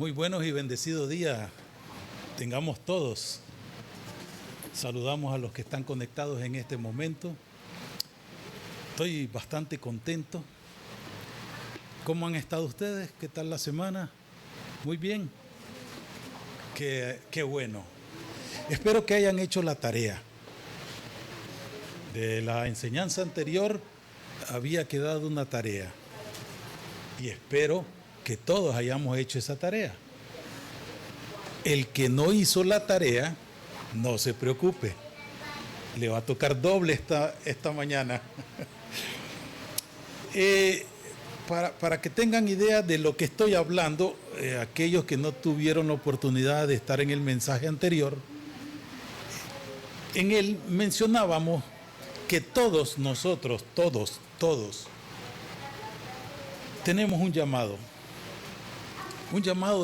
Muy buenos y bendecidos días tengamos todos. Saludamos a los que están conectados en este momento. Estoy bastante contento. ¿Cómo han estado ustedes? ¿Qué tal la semana? Muy bien. Qué bueno. Espero que hayan hecho la tarea. De la enseñanza anterior había quedado una tarea. Y espero que todos hayamos hecho esa tarea. El que no hizo la tarea, no se preocupe. Le va a tocar doble esta mañana. Para que tengan idea de lo que estoy hablando, aquellos que no tuvieron la oportunidad de estar en el mensaje anterior, en él mencionábamos que todos nosotros, todos, tenemos un llamado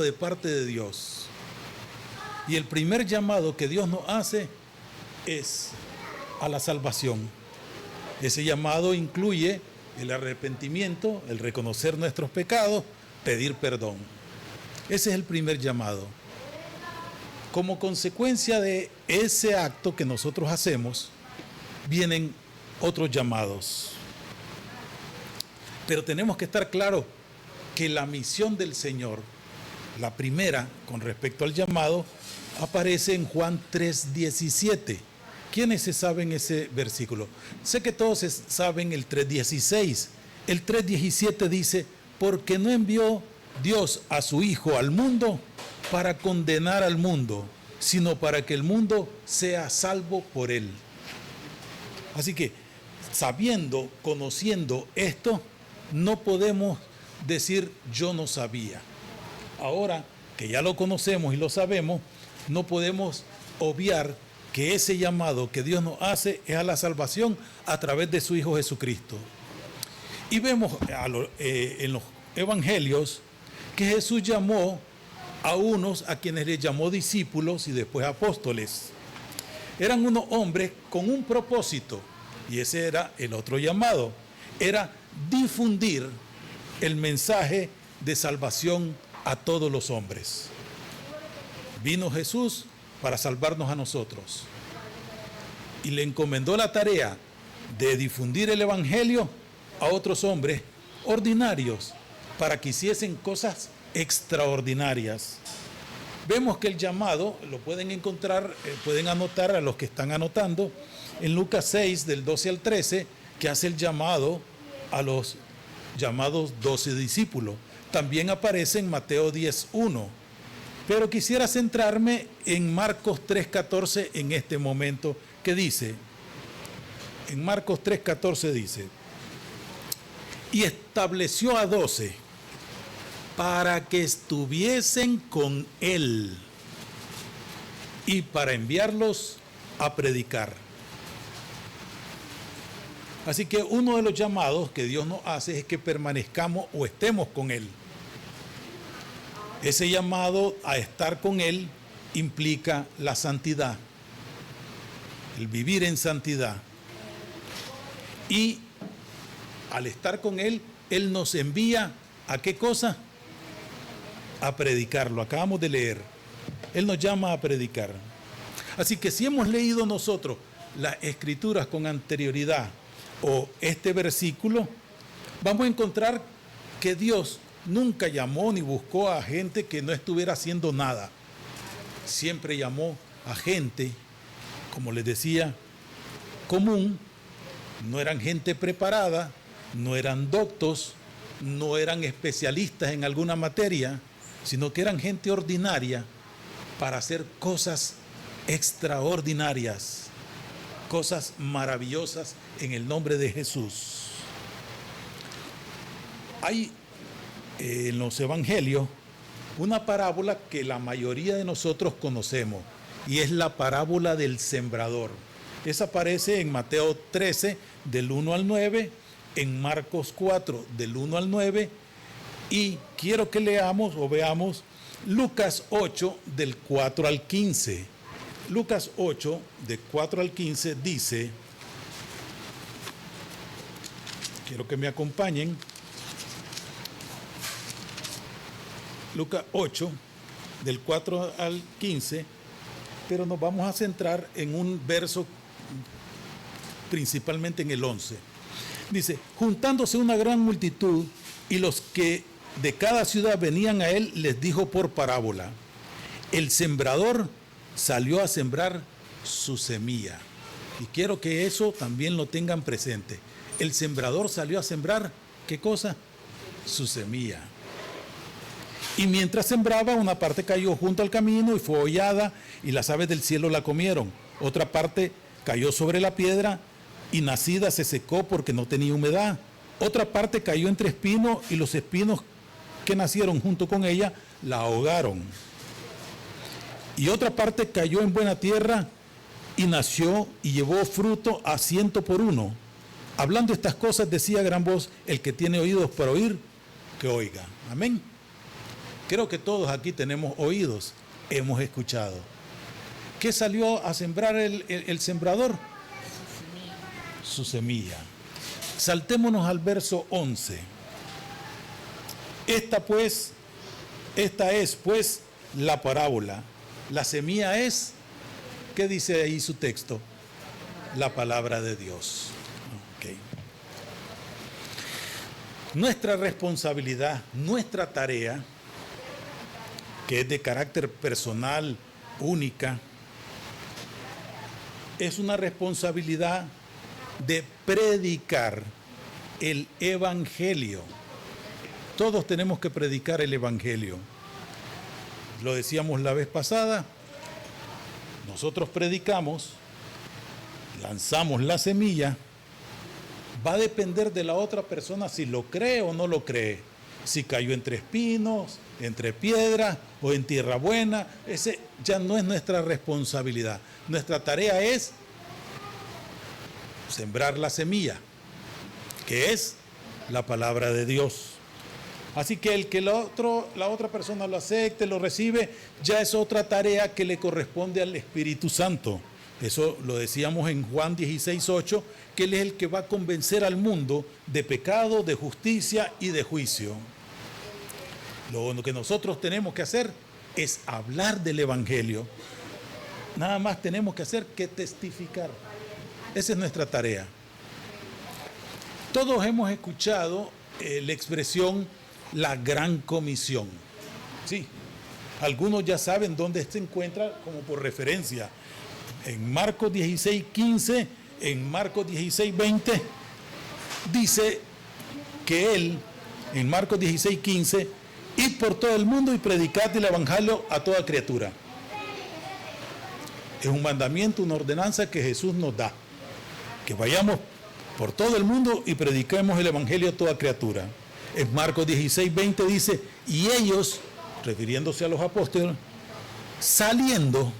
de parte de Dios. Y el primer llamado que Dios nos hace es a la salvación. Ese llamado incluye el arrepentimiento, el reconocer nuestros pecados, pedir perdón. Ese es el primer llamado. Como consecuencia de ese acto que nosotros hacemos, vienen otros llamados. Pero tenemos que estar claros que la misión del Señor, la primera con respecto al llamado, aparece en Juan 3:17. ¿Quiénes se saben ese versículo? Sé que todos saben el 3:16. El 3:17 dice, porque no envió Dios a su Hijo al mundo para condenar al mundo, sino para que el mundo sea salvo por él. Así que, sabiendo, conociendo esto, no podemos decir yo no sabía. Ahora que ya lo conocemos y lo sabemos, no podemos obviar que ese llamado que Dios nos hace es a la salvación a través de su Hijo Jesucristo. Y vemos en los evangelios que Jesús llamó a unos a quienes le llamó discípulos y después apóstoles. Eran unos hombres con un propósito, y ese era el otro llamado, era difundir el mensaje de salvación a todos los hombres. Vino Jesús para salvarnos a nosotros y le encomendó la tarea de difundir el evangelio a otros hombres ordinarios para que hiciesen cosas extraordinarias. Vemos que el llamado lo pueden encontrar, pueden anotar a los que están anotando en Lucas 6 del 12 al 13, que hace el llamado a los llamados 12 discípulos. También aparece en Mateo 10:1. Pero quisiera centrarme en Marcos 3:14 en este momento, que dice, en Marcos 3:14 dice, y estableció a 12 para que estuviesen con él y para enviarlos a predicar. Así que uno de los llamados que Dios nos hace es que permanezcamos o estemos con él. Ese llamado a estar con él implica la santidad, el vivir en santidad. Y al estar con él, él nos envía ¿a qué cosa? A predicar. Lo acabamos de leer. Él nos llama a predicar. Así que si hemos leído nosotros las escrituras con anterioridad o este versículo, vamos a encontrar que Dios nunca llamó ni buscó a gente que no estuviera haciendo nada. Siempre llamó a gente, como les decía, común. No eran gente preparada, no eran doctos, no eran especialistas en alguna materia, sino que eran gente ordinaria para hacer cosas extraordinarias, cosas maravillosas en el nombre de Jesús. Hay en los evangelios una parábola que la mayoría de nosotros conocemos, y es la parábola del sembrador. Esa aparece en Mateo 13 del 1 al 9, en Marcos 4 del 1 al 9, y quiero que leamos o veamos Lucas 8 del 4 al 15. Lucas 8 de 4 al 15 dice, quiero que me acompañen, Lucas 8, del 4 al 15, pero nos vamos a centrar en un verso, principalmente en el 11. Dice, juntándose una gran multitud y los que de cada ciudad venían a él, les dijo por parábola, el sembrador salió a sembrar su semilla. Y quiero que eso también lo tengan presente. El sembrador salió a sembrar, ¿qué cosa? Su semilla. Y mientras sembraba, una parte cayó junto al camino y fue hollada, y las aves del cielo la comieron. Otra parte cayó sobre la piedra, y nacida se secó porque no tenía humedad. Otra parte cayó entre espinos, y los espinos que nacieron junto con ella la ahogaron. Y otra parte cayó en buena tierra, y nació y llevó fruto a 100 por uno. Hablando estas cosas decía a gran voz, el que tiene oídos para oír, que oiga. Amén. Creo que todos aquí tenemos oídos, hemos escuchado. ¿Qué salió a sembrar el sembrador? Su semilla. Saltémonos al verso 11. Esta es pues la parábola. La semilla es, ¿qué dice ahí su texto? La palabra de Dios. Okay. Nuestra responsabilidad, nuestra tarea, que es de carácter personal, única, es una responsabilidad de predicar el Evangelio. Todos tenemos que predicar el Evangelio. Lo decíamos la vez pasada, nosotros predicamos, lanzamos la semilla, va a depender de la otra persona si lo cree o no lo cree. Si cayó entre espinos, entre piedras o en tierra buena, ese ya no es nuestra responsabilidad. Nuestra tarea es sembrar la semilla, que es la palabra de Dios. Así que el que la otra persona lo acepte, lo recibe, ya es otra tarea que le corresponde al Espíritu Santo. Eso lo decíamos en Juan 16:8, que Él es el que va a convencer al mundo de pecado, de justicia y de juicio. Lo que nosotros tenemos que hacer es hablar del Evangelio. Nada más tenemos que hacer que testificar. Esa es nuestra tarea. Todos hemos escuchado la expresión la gran comisión. Sí, algunos ya saben dónde se encuentra como por referencia. En Marcos 16:15, en Marcos 16:20, dice que Él, en Marcos 16:15, id por todo el mundo y predicad el Evangelio a toda criatura. Es un mandamiento, una ordenanza que Jesús nos da. Que vayamos por todo el mundo y prediquemos el Evangelio a toda criatura. En Marcos 16:20 dice, y ellos, refiriéndose a los apóstoles, saliendo,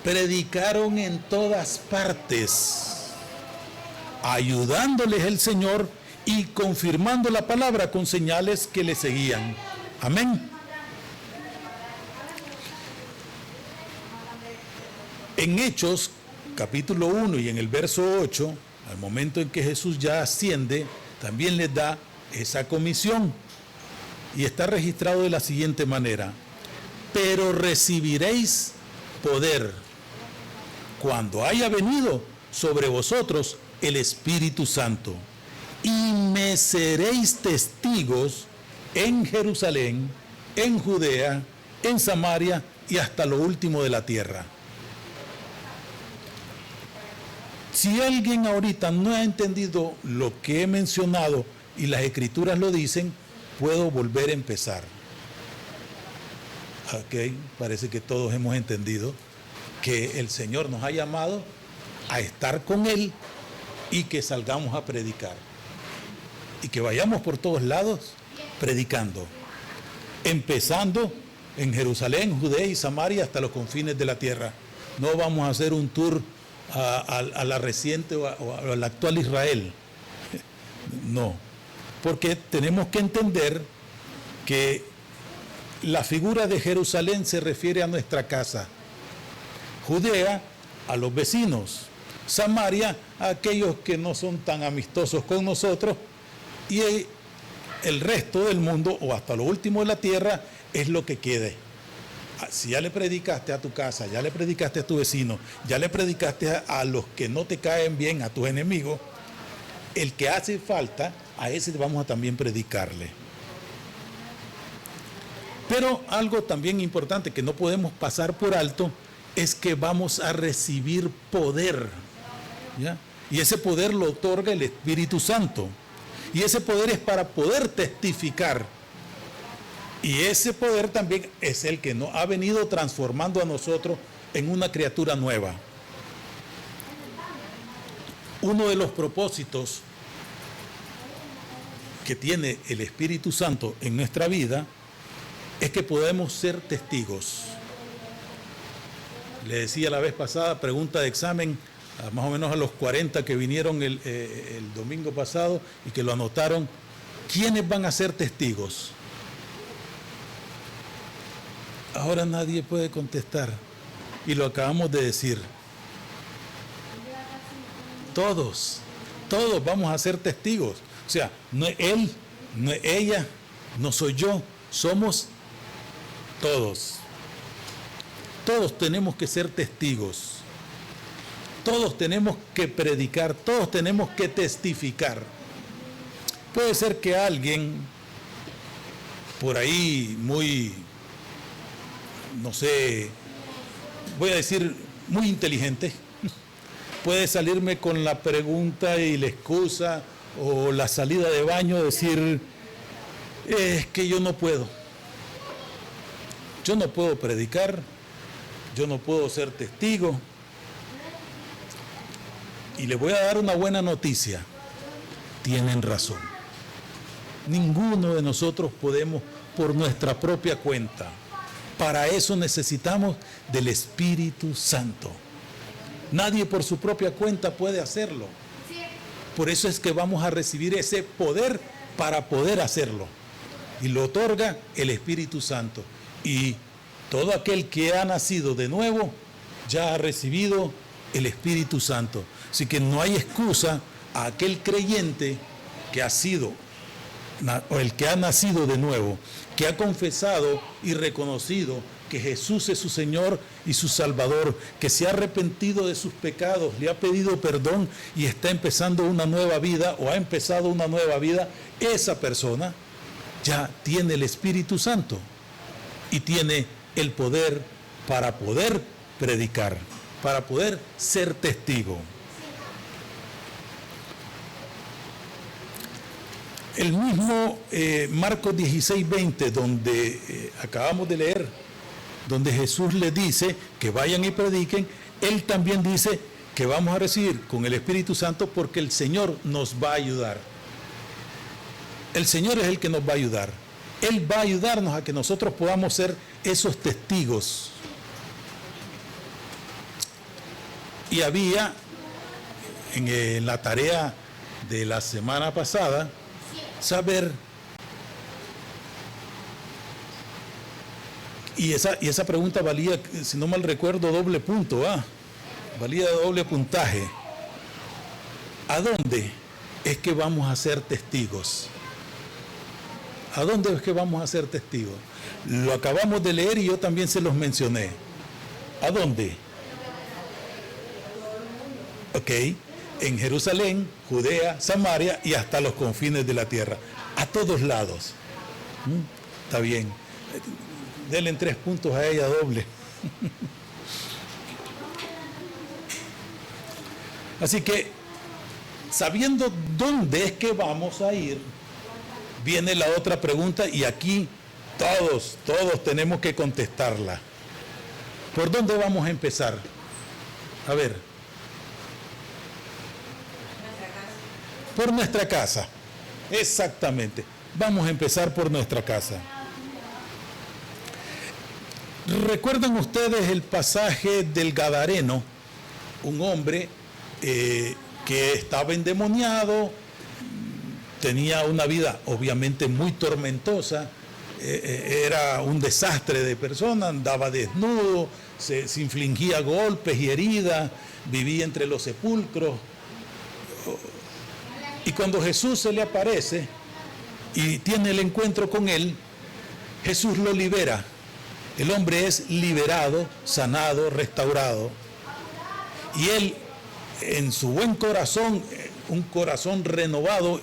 predicaron en todas partes, ayudándoles el Señor y confirmando la palabra con señales que le seguían. Amén. En Hechos, capítulo 1 y en el verso 8, al momento en que Jesús ya asciende, también les da esa comisión. Y está registrado de la siguiente manera: pero recibiréis poder cuando haya venido sobre vosotros el Espíritu Santo, y me seréis testigos en Jerusalén, en Judea, en Samaria y hasta lo último de la tierra. Si alguien ahorita no ha entendido lo que he mencionado y las Escrituras lo dicen, puedo volver a empezar. Ok, parece que todos hemos entendido que el Señor nos ha llamado a estar con Él y que salgamos a predicar. Y que vayamos por todos lados predicando. Empezando en Jerusalén, Judea y Samaria hasta los confines de la tierra. No vamos a hacer un tour a la reciente o a la actual Israel. No, porque tenemos que entender que la figura de Jerusalén se refiere a nuestra casa, Judea a los vecinos, Samaria a aquellos que no son tan amistosos con nosotros, y el resto del mundo o hasta lo último de la tierra es lo que quede. Si ya le predicaste a tu casa, ya le predicaste a tu vecino, ya le predicaste a los que no te caen bien, a tus enemigos, el que hace falta, a ese vamos a también predicarle. Pero algo también importante que no podemos pasar por alto es que vamos a recibir poder, ¿ya? Y ese poder lo otorga el Espíritu Santo. Y ese poder es para poder testificar. Y ese poder también es el que nos ha venido transformando a nosotros en una criatura nueva. Uno de los propósitos que tiene el Espíritu Santo en nuestra vida es que podemos ser testigos. Le decía la vez pasada, pregunta de examen, más o menos a los 40 que vinieron el domingo pasado y que lo anotaron, ¿quiénes van a ser testigos? Ahora nadie puede contestar y lo acabamos de decir. Todos vamos a ser testigos. O sea, no es él, no es ella, no soy yo, somos todos. Todos tenemos que ser testigos. Todos tenemos que predicar, todos tenemos que testificar. Puede ser que alguien por ahí muy, no sé, voy a decir muy inteligente, puede salirme con la pregunta y la excusa o la salida de baño, decir, es que yo no puedo predicar, yo no puedo ser testigo. Y les voy a dar una buena noticia, tienen razón. Ninguno de nosotros podemos por nuestra propia cuenta. Para eso necesitamos del Espíritu Santo. Nadie por su propia cuenta puede hacerlo. Por eso es que vamos a recibir ese poder para poder hacerlo. Y lo otorga el Espíritu Santo. Y todo aquel que ha nacido de nuevo ya ha recibido el Espíritu Santo. Así que no hay excusa a aquel creyente que ha sido, o el que ha nacido de nuevo, que ha confesado y reconocido que Jesús es su Señor y su Salvador, que se ha arrepentido de sus pecados, le ha pedido perdón y está empezando una nueva vida o ha empezado una nueva vida. Esa persona ya tiene el Espíritu Santo y tiene el poder para poder predicar, para poder ser testigo. El mismo Marcos 16:20, donde acabamos de leer, donde Jesús les dice que vayan y prediquen, Él también dice que vamos a recibir con el Espíritu Santo porque el Señor nos va a ayudar. El Señor es el que nos va a ayudar. Él va a ayudarnos a que nosotros podamos ser esos testigos. Y había en la tarea de la semana pasada, saber, y esa pregunta valía, si no mal recuerdo, doble punto, valía doble puntaje. ¿A dónde es que vamos a ser testigos? ¿A dónde es que vamos a ser testigos? Lo acabamos de leer y yo también se los mencioné. ¿A dónde? Ok, en Jerusalén, Judea, Samaria y hasta los confines de la tierra. A todos lados. Está bien. Denle 3 puntos a ella doble. Así que, sabiendo dónde es que vamos a ir, viene la otra pregunta y aquí todos tenemos que contestarla. ¿Por dónde vamos a empezar? A ver. Por nuestra casa. Exactamente. Vamos a empezar por nuestra casa. ¿Recuerdan ustedes el pasaje del Gadareno? Un hombre que estaba endemoniado, tenía una vida obviamente muy tormentosa, era un desastre de persona, andaba desnudo, se infligía golpes y heridas, vivía entre los sepulcros. Y cuando Jesús se le aparece y tiene el encuentro con él, Jesús lo libera El hombre es liberado, sanado, restaurado. Y él, en su buen corazón, un corazón renovado,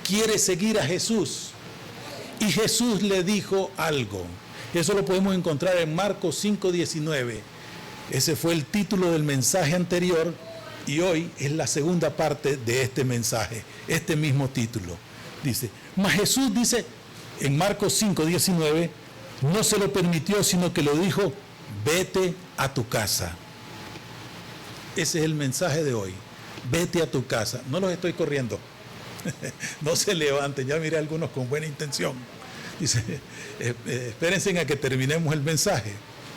quiere seguir a Jesús. Y Jesús le dijo algo. Eso lo podemos encontrar en Marcos 5:19. Ese fue el título del mensaje anterior y hoy es la segunda parte de este mensaje, este mismo título. Dice, mas Jesús dice en Marcos 5:19, no se lo permitió, sino que lo dijo, vete a tu casa. Ese es el mensaje de hoy, vete a tu casa. No los estoy corriendo, no se levanten, ya miré a algunos con buena intención. Dice, espérense a que terminemos el mensaje,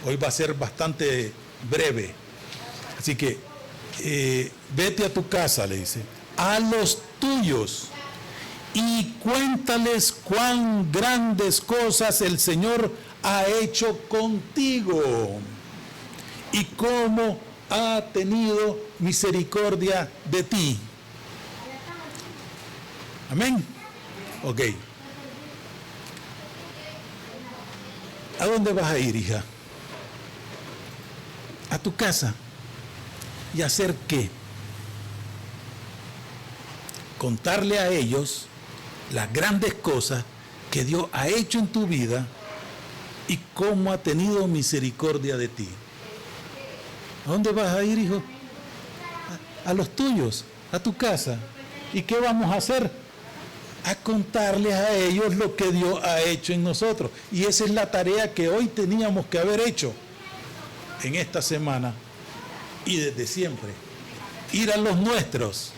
hoy va a ser bastante breve. Así que, vete a tu casa, le dice, a los tuyos, y cuéntales cuán grandes cosas el Señor ha hecho contigo y cómo ha tenido misericordia de ti. Amén. Ok. ¿A dónde vas a ir, hija? A tu casa. ¿Y hacer qué? Contarle a ellos las grandes cosas que Dios ha hecho en tu vida y cómo ha tenido misericordia de ti. ¿A dónde vas a ir, hijo? A los tuyos, a tu casa. ¿Y qué vamos a hacer? A contarles a ellos lo que Dios ha hecho en nosotros. Y esa es la tarea que hoy teníamos que haber hecho en esta semana y desde siempre. Ir a los nuestros.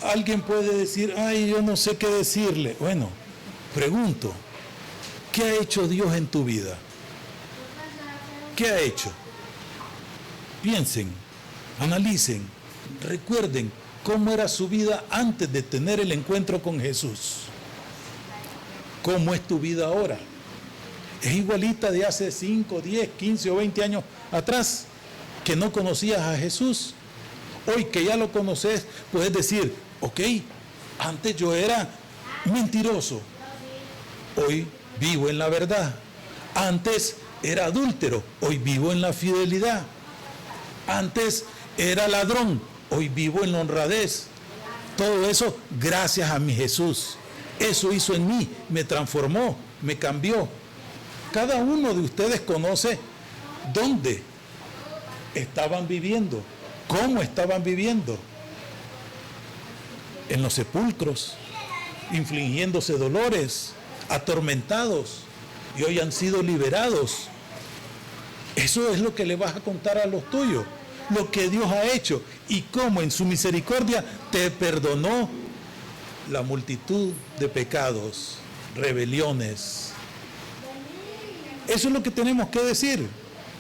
Alguien puede decir, ay, yo no sé qué decirle. Bueno, pregunto, ¿qué ha hecho Dios en tu vida? ¿Qué ha hecho? Piensen, analicen, recuerden cómo era su vida antes de tener el encuentro con Jesús. ¿Cómo es tu vida ahora? ¿Es igualita de hace 5, 10, 15 o 20 años atrás que no conocías a Jesús? Hoy que ya lo conoces, puedes decir, ok, antes yo era mentiroso, hoy vivo en la verdad. Antes era adúltero, hoy vivo en la fidelidad. Antes era ladrón, hoy vivo en la honradez. Todo eso gracias a mi Jesús. Eso hizo en mí, me transformó, me cambió. Cada uno de ustedes conoce dónde estaban viviendo, cómo estaban viviendo. En los sepulcros, infligiéndose dolores, atormentados, y hoy han sido liberados. Eso es lo que le vas a contar a los tuyos, lo que Dios ha hecho y cómo en su misericordia te perdonó la multitud de pecados, rebeliones. Eso es lo que tenemos que decir.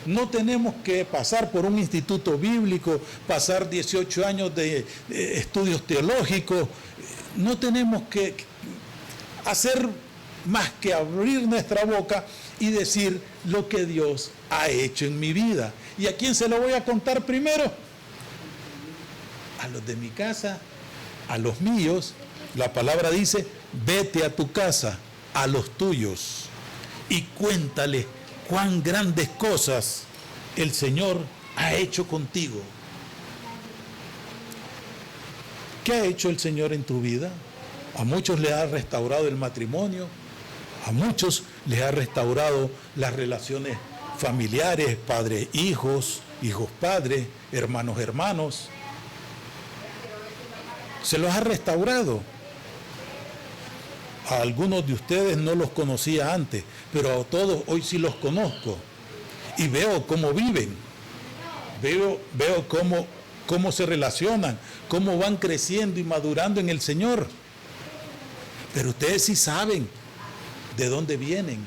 No tenemos que pasar por un instituto bíblico, pasar 18 años de estudios teológicos. No tenemos que hacer más que abrir nuestra boca y decir lo que Dios ha hecho en mi vida. ¿Y a quién se lo voy a contar primero? A los de mi casa, a los míos. La palabra dice, vete a tu casa, a los tuyos, y cuéntale cuán grandes cosas el Señor ha hecho contigo. ¿Qué ha hecho el Señor en tu vida? A muchos les ha restaurado el matrimonio, a muchos les ha restaurado las relaciones familiares, padres, hijos, hijos, padres, hermanos, hermanos. Se los ha restaurado. A algunos de ustedes no los conocía antes, pero a todos hoy sí los conozco. Y veo cómo viven, veo cómo se relacionan, cómo van creciendo y madurando en el Señor. Pero ustedes sí saben de dónde vienen,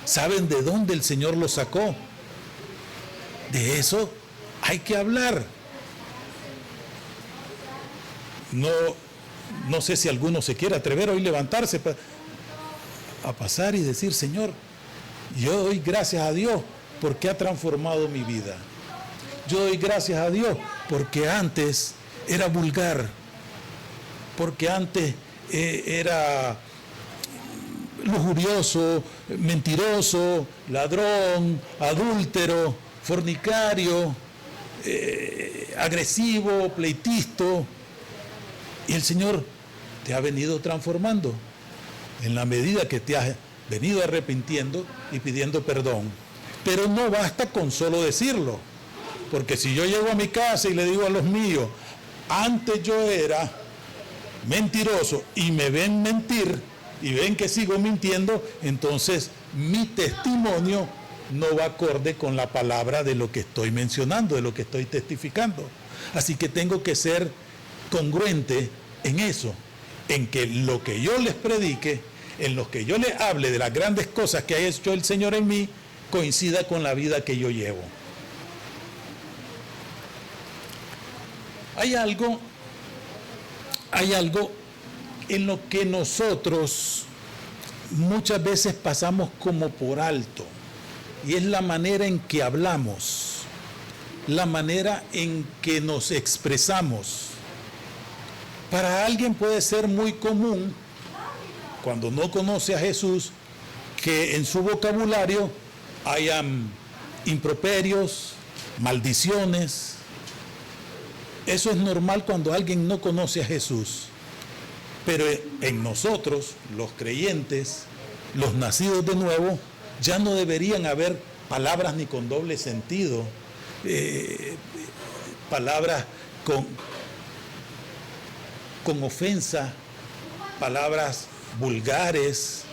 saben de dónde el Señor los sacó. De eso hay que hablar. No sé si alguno se quiere atrever hoy levantarse a pasar y decir, Señor, yo doy gracias a Dios porque ha transformado mi vida. Yo doy gracias a Dios porque antes era vulgar, porque antes era lujurioso, mentiroso, ladrón, adúltero, fornicario, agresivo, pleitisto. Y el Señor te ha venido transformando en la medida que te has venido arrepintiendo y pidiendo perdón. Pero no basta con solo decirlo, porque si yo llego a mi casa y le digo a los míos, antes yo era mentiroso y me ven mentir y ven que sigo mintiendo, entonces mi testimonio no va acorde con la palabra de lo que estoy mencionando, de lo que estoy testificando. Así que tengo que ser congruente en eso, en que lo que yo les predique, en lo que yo les hable de las grandes cosas que ha hecho el Señor en mí, coincida con la vida que yo llevo. Hay algo en lo que nosotros muchas veces pasamos como por alto, y es la manera en que hablamos, la manera en que nos expresamos. Para alguien puede ser muy común, cuando no conoce a Jesús, que en su vocabulario hayan improperios, maldiciones. Eso es normal cuando alguien no conoce a Jesús. Pero en nosotros, los creyentes, los nacidos de nuevo, ya no deberían haber palabras ni con doble sentido, palabras con ofensa, palabras vulgares.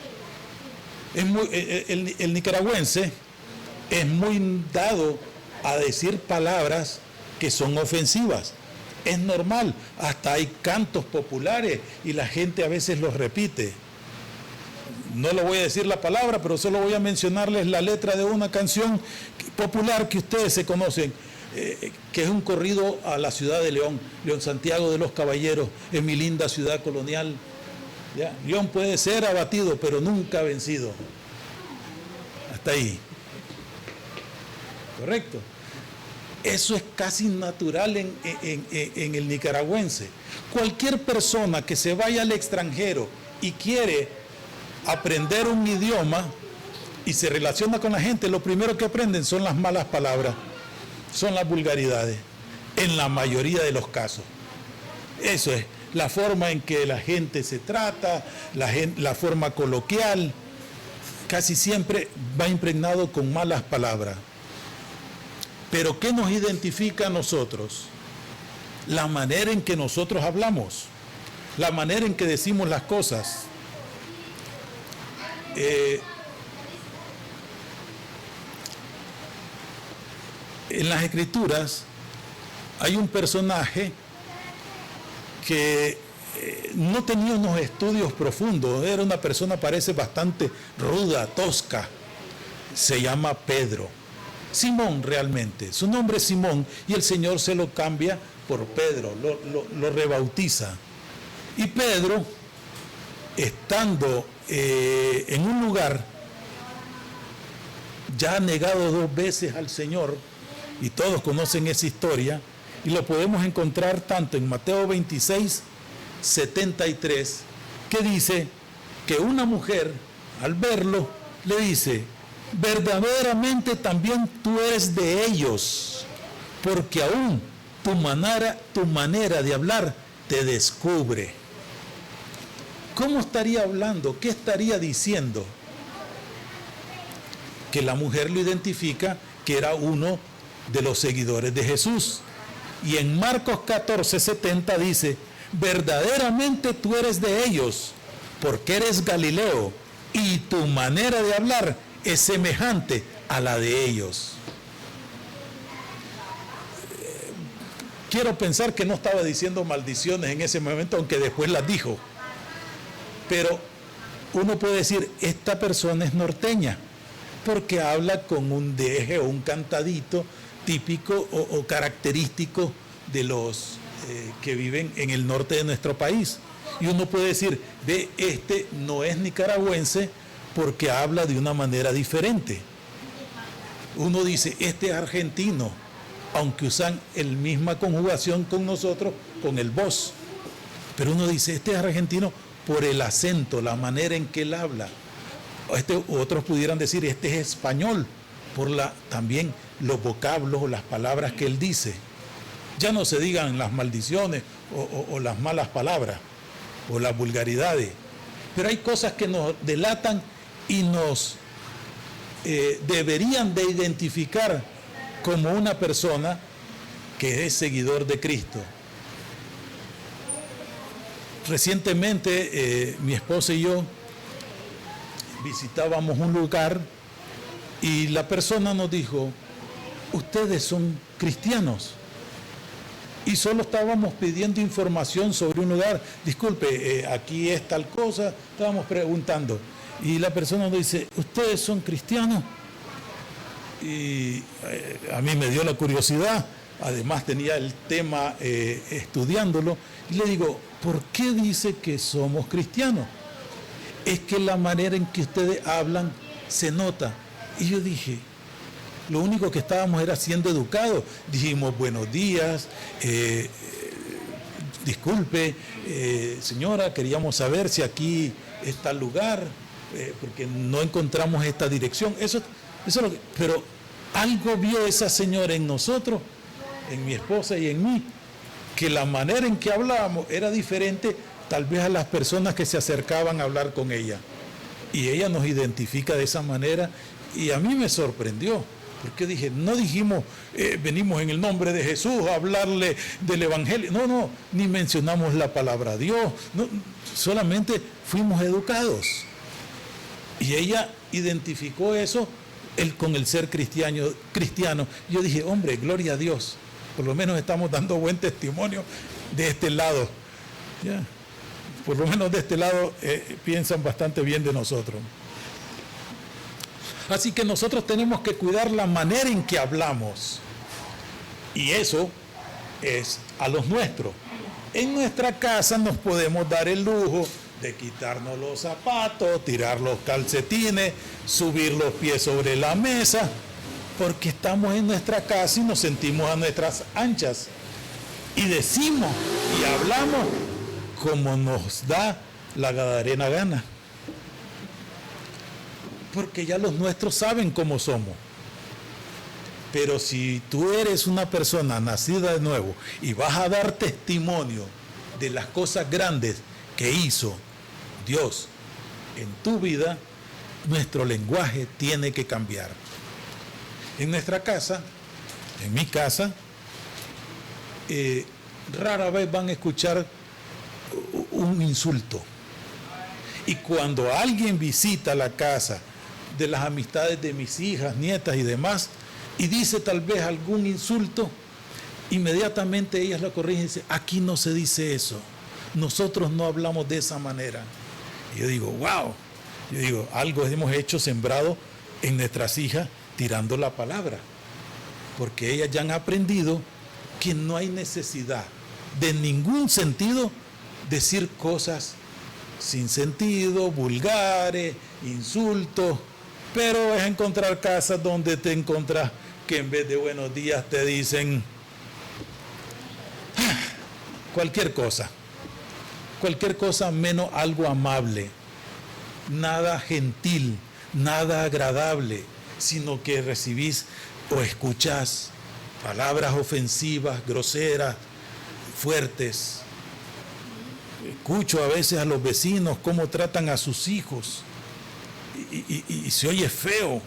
El nicaragüense es muy dado a decir palabras que son ofensivas. Es normal, hasta hay cantos populares y la gente a veces los repite. No le voy a decir la palabra, pero solo voy a mencionarles la letra de una canción popular que ustedes se conocen, que es un corrido a la ciudad de León, León Santiago de los Caballeros, en mi linda ciudad colonial. ¿Ya? León puede ser abatido, pero nunca vencido. Hasta ahí. ¿Correcto? Eso es casi natural en el nicaragüense. Cualquier persona que se vaya al extranjero y quiere aprender un idioma y se relaciona con la gente, lo primero que aprenden son las malas palabras, son las vulgaridades, en la mayoría de los casos. Eso es la forma en que la gente se trata, la forma coloquial, casi siempre va impregnado con malas palabras. Pero ¿qué nos identifica a nosotros? La manera en que nosotros hablamos, la manera en que decimos las cosas. En las Escrituras hay un personaje que no tenía unos estudios profundos, era una persona, parece bastante ruda, tosca, se llama Pedro. Simón realmente, su nombre es Simón y el Señor se lo cambia por Pedro, lo rebautiza. Y Pedro, estando en un lugar, ya ha negado 2 veces al Señor, y todos conocen esa historia, y lo podemos encontrar tanto en Mateo 26, 73, que dice que una mujer, al verlo, le dice: verdaderamente también tú eres de ellos, porque aún tu manera de hablar te descubre. ¿Cómo estaría hablando? ¿Qué estaría diciendo? Que la mujer lo identifica que era uno de los seguidores de Jesús. Y en Marcos 14:70 dice: verdaderamente tú eres de ellos, porque eres Galileo, y tu manera de hablar es semejante a la de ellos. Quiero pensar que no estaba diciendo maldiciones en ese momento, aunque después las dijo. Pero uno puede decir, esta persona es norteña, porque habla con un deje o un cantadito típico o característico de los que viven en el norte de nuestro país. Y uno puede decir, ve, este no es nicaragüense porque habla de una manera diferente. Uno dice, este es argentino, aunque usan la misma conjugación con nosotros, con el vos. Pero uno dice, este es argentino por el acento, la manera en que él habla. Otros pudieran decir, este es español, por también los vocablos o las palabras que él dice. Ya no se digan las maldiciones o las malas palabras o las vulgaridades, pero hay cosas que nos delatan y nos deberían de identificar como una persona que es seguidor de Cristo. Recientemente mi esposa y yo visitábamos un lugar y la persona nos dijo, ustedes son cristianos. Y solo estábamos pidiendo información sobre un lugar. Disculpe, aquí es tal cosa, estábamos preguntando. Y la persona nos dice, ¿ustedes son cristianos? Y a mí me dio la curiosidad, además tenía el tema estudiándolo, y le digo, ¿por qué dice que somos cristianos? Es que la manera en que ustedes hablan se nota. Y yo dije, lo único que estábamos era siendo educados. Dijimos, buenos días, disculpe, señora, queríamos saber si aquí está el lugar, porque no encontramos esta dirección. Eso es lo que, pero algo vio esa señora en nosotros, en mi esposa y en mí, que la manera en que hablábamos era diferente tal vez a las personas que se acercaban a hablar con ella. Y ella nos identifica de esa manera y a mí me sorprendió. Porque dije, no dijimos, venimos en el nombre de Jesús a hablarle del Evangelio. No, ni mencionamos la palabra Dios. No, solamente fuimos educados. Y ella identificó eso con el ser cristiano. Yo dije, hombre, gloria a Dios. Por lo menos estamos dando buen testimonio de este lado. ¿Ya? Por lo menos de este lado piensan bastante bien de nosotros. Así que nosotros tenemos que cuidar la manera en que hablamos. Y eso es a los nuestros. En nuestra casa nos podemos dar el lujo de quitarnos los zapatos, tirar los calcetines, subir los pies sobre la mesa, porque estamos en nuestra casa y nos sentimos a nuestras anchas. Y decimos y hablamos como nos da la gadarena gana. Porque ya los nuestros saben cómo somos. Pero si tú eres una persona nacida de nuevo y vas a dar testimonio de las cosas grandes que hizo Dios en tu vida, nuestro lenguaje tiene que cambiar. En nuestra casa, en mi casa, rara vez van a escuchar un insulto. Y cuando alguien visita la casa de las amistades de mis hijas, nietas y demás, y dice tal vez algún insulto, inmediatamente ellas la corrigen y dicen, aquí no se dice eso, nosotros no hablamos de esa manera. Y yo digo, wow, algo hemos hecho sembrado en nuestras hijas tirando la palabra, porque ellas ya han aprendido que no hay necesidad de ningún sentido decir cosas sin sentido, vulgares, insultos, pero es encontrar casas donde te encontrás que en vez de buenos días te dicen cualquier cosa menos algo amable, nada gentil, nada agradable, sino que recibís o escuchás palabras ofensivas, groseras, fuertes. Escucho a veces a los vecinos cómo tratan a sus hijos y se oye feo.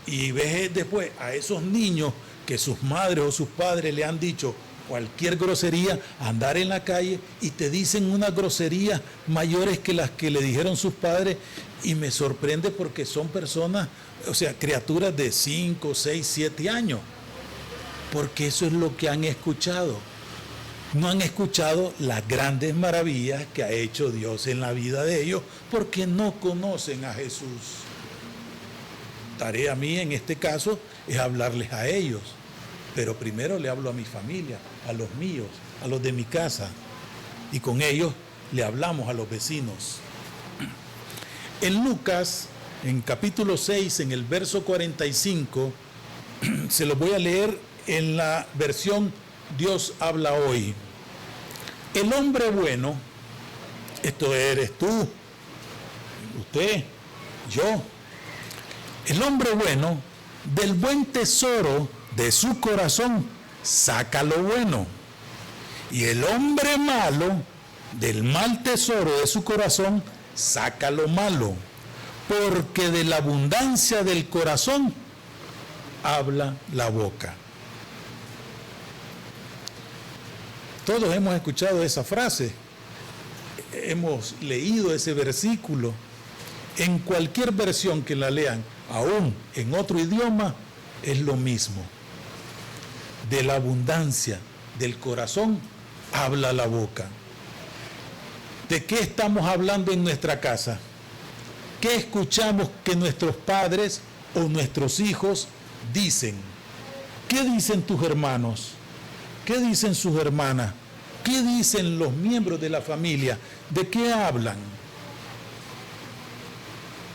Y ves después a esos niños que sus madres o sus padres le han dicho cualquier grosería, andar en la calle y te dicen unas groserías mayores que las que le dijeron sus padres, y me sorprende porque son personas, o sea, criaturas de 5, 6, 7 años, porque eso es lo que han escuchado. No han escuchado las grandes maravillas que ha hecho Dios en la vida de ellos, porque no conocen a Jesús. Tarea mía en este caso es hablarles a ellos, pero primero le hablo a mi familia, a los míos, a los de mi casa, y con ellos le hablamos a los vecinos. En Lucas, en capítulo 6, en el verso 45, se los voy a leer en la versión Dios habla hoy. El hombre bueno, esto eres tú, usted, yo. El hombre bueno, del buen tesoro de su corazón, saca lo bueno. Y el hombre malo, del mal tesoro de su corazón, saca lo malo. Porque de la abundancia del corazón habla la boca. Todos hemos escuchado esa frase, hemos leído ese versículo. En cualquier versión que la lean, aún en otro idioma, es lo mismo. De la abundancia del corazón habla la boca. ¿De qué estamos hablando en nuestra casa? ¿Qué escuchamos que nuestros padres o nuestros hijos dicen? ¿Qué dicen tus hermanos? ¿Qué dicen sus hermanas? ¿Qué dicen los miembros de la familia? ¿De qué hablan?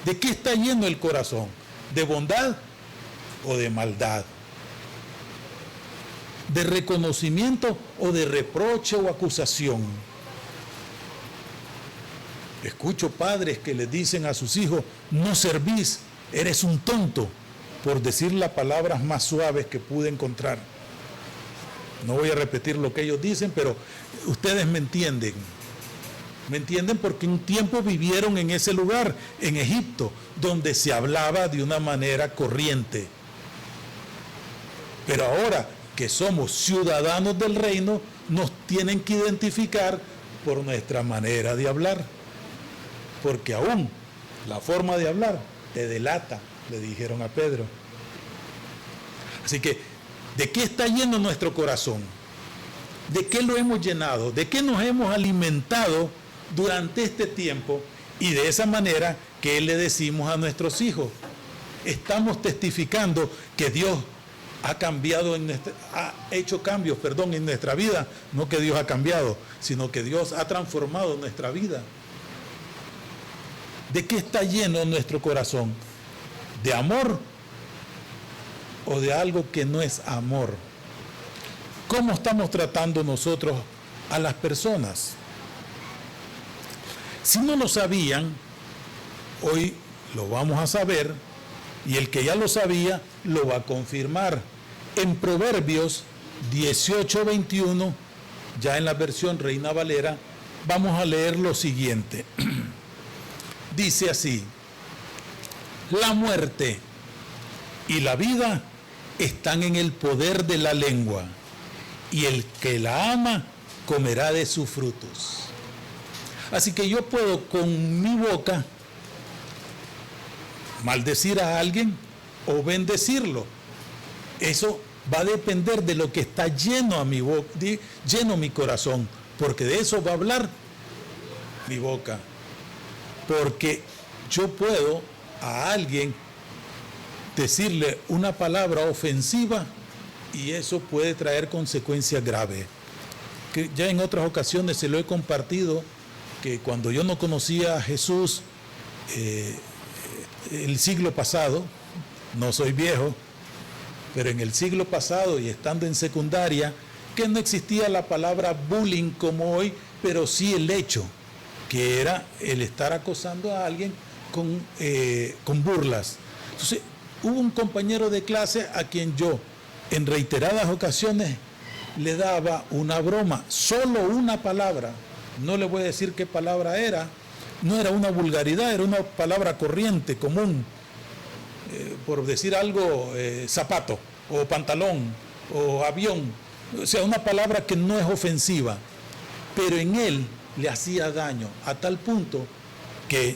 ¿De qué está lleno el corazón? ¿De bondad o de maldad? ¿De reconocimiento o de reproche o acusación? Escucho padres que les dicen a sus hijos, no servís, eres un tonto, por decir las palabras más suaves que pude encontrar. No voy a repetir lo que ellos dicen, pero ustedes me entienden. Me entienden porque un tiempo vivieron en ese lugar, en Egipto, donde se hablaba de una manera corriente. Pero ahora que somos ciudadanos del reino, nos tienen que identificar por nuestra manera de hablar. Porque aún la forma de hablar te delata, le dijeron a Pedro. Así que, ¿de qué está lleno nuestro corazón? ¿De qué lo hemos llenado? ¿De qué nos hemos alimentado durante este tiempo? Y de esa manera, ¿qué le decimos a nuestros hijos? Estamos testificando que Dios ha cambiado, ha hecho cambios, en nuestra vida. No que Dios ha cambiado, sino que Dios ha transformado nuestra vida. ¿De qué está lleno nuestro corazón? ¿De amor o de algo que no es amor? ¿Cómo estamos tratando nosotros a las personas? Si no lo sabían, hoy lo vamos a saber, y el que ya lo sabía lo va a confirmar. En Proverbios 18:21, ya en la versión Reina Valera, vamos a leer lo siguiente. Dice así: la muerte y la vida están en el poder de la lengua, y el que la ama comerá de sus frutos. Así que yo puedo con mi boca maldecir a alguien o bendecirlo. Eso va a depender de lo que está lleno a mi boca, lleno mi corazón, porque de eso va a hablar mi boca. Porque yo puedo a alguien decirle una palabra ofensiva y eso puede traer consecuencias graves. Que ya en otras ocasiones se lo he compartido, que cuando yo no conocía a Jesús, el siglo pasado, no soy viejo, pero en el siglo pasado y estando en secundaria, que no existía la palabra bullying como hoy, pero sí el hecho, que era el estar acosando a alguien con burlas. Entonces, hubo un compañero de clase a quien yo, en reiteradas ocasiones, le daba una broma, solo una palabra, no le voy a decir qué palabra era, no era una vulgaridad, era una palabra corriente, común, por decir algo, zapato, o pantalón, o avión, o sea, una palabra que no es ofensiva, pero en él le hacía daño, a tal punto que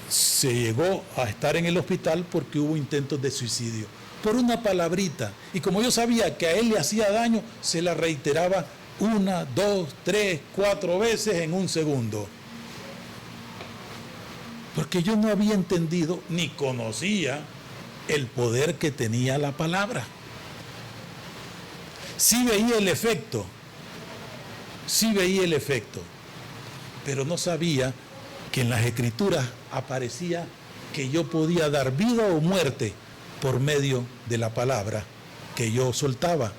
se llegó a estar en el hospital porque hubo intentos de suicidio, por una palabrita, y como yo sabía que a él le hacía daño, se la reiteraba 1, 2, 3, 4 veces en un segundo. Porque yo no había entendido ni conocía el poder que tenía la palabra. Sí veía el efecto, pero no sabía que en las Escrituras aparecía que yo podía dar vida o muerte por medio de la palabra que yo soltaba.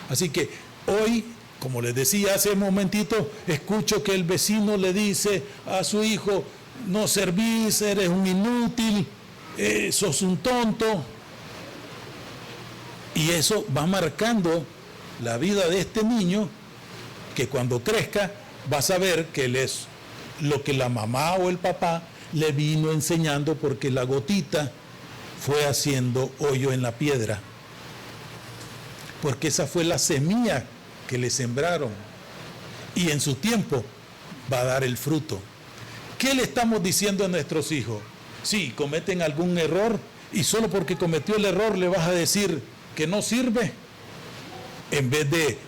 Así que hoy, como les decía hace un momentito, escucho que el vecino le dice a su hijo, no servís, eres un inútil, sos un tonto. Y eso va marcando la vida de este niño, que cuando crezca va a saber que él es lo que la mamá o el papá le vino enseñando, porque la gotita fue haciendo hoyo en la piedra. Porque esa fue la semilla que le sembraron. Y en su tiempo va a dar el fruto. ¿Qué le estamos diciendo a nuestros hijos? Sí, cometen algún error y solo porque cometió el error le vas a decir que no sirve, en vez de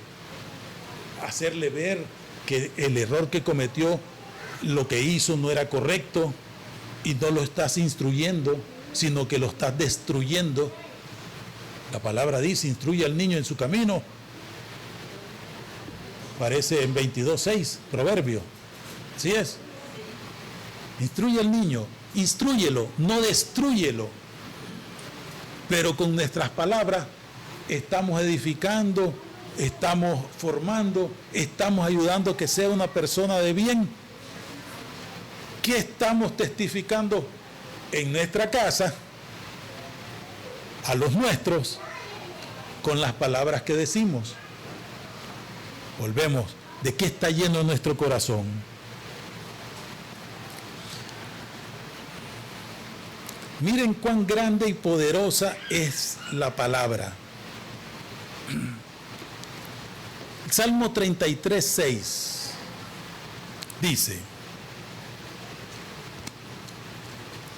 hacerle ver que el error que cometió, lo que hizo no era correcto, y no lo estás instruyendo, sino que lo estás destruyendo. La palabra dice, instruye al niño en su camino. Parece en 22:6, proverbio. Así es. Instruye al niño, instrúyelo, no destrúyelo. Pero con nuestras palabras estamos edificando, estamos formando, estamos ayudando a que sea una persona de bien. ¿Qué estamos testificando en nuestra casa a los nuestros con las palabras que decimos? Volvemos, ¿de qué está lleno nuestro corazón? Miren cuán grande y poderosa es la palabra. Salmo 33:6 dice,